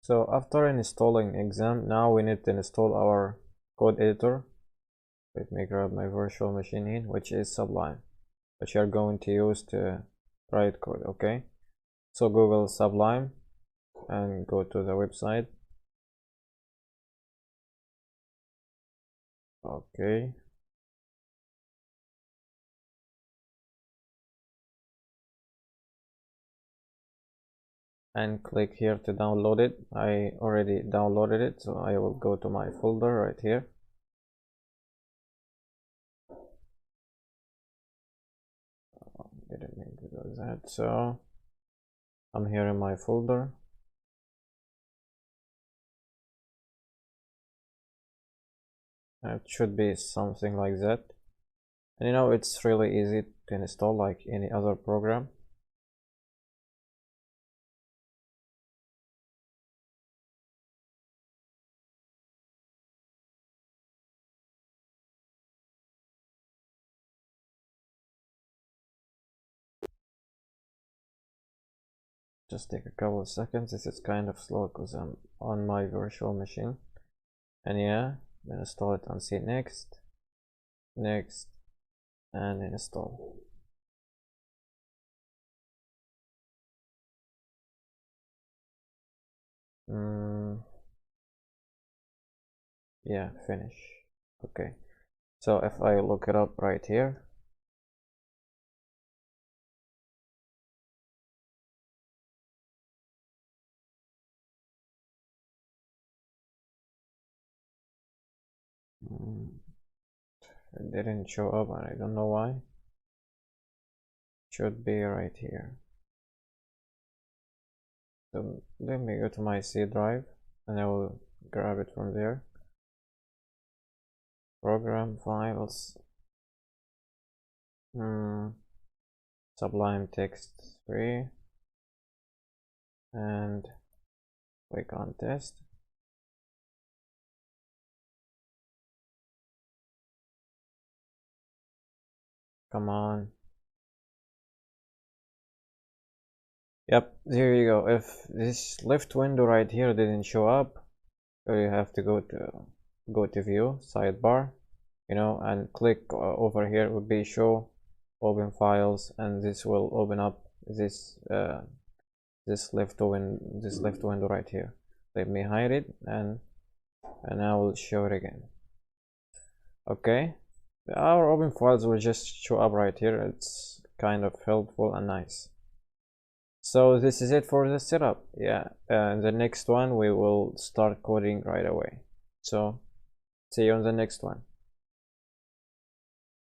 So after installing exam, now we need to install our code editor. Let me grab my virtual machine here, which is Subline, which you are going to use to write code. Okay, so Google Subline and go to the website. Okay, and click here to download it. I already downloaded it, so I will go to my folder right here. Didn't mean to do that. So I'm here in my folder. It should be something like that. And you know, it's really easy to install like any other program. Just take a couple of seconds. This is kind of slow because I'm on my virtual machine. And yeah, then install it and see next, next, and install. Yeah, finish. Okay, so if I look it up right here, it didn't show up and I don't know why. It should be right here. So let me go to my C drive and I will grab it from there. Program files, Sublime text 3, and click on test. Come on. Yep, there you go. If this left window right here didn't show up, you have to go to view, sidebar, you know, and click over here would be show open files, and this will open up this this left window right here. Let me hide it and I will show it again. Okay, our open files will just show up right here. It's kind of helpful and nice. So this is it for the setup. Yeah, the next one we will start coding right away. So see you on the next one.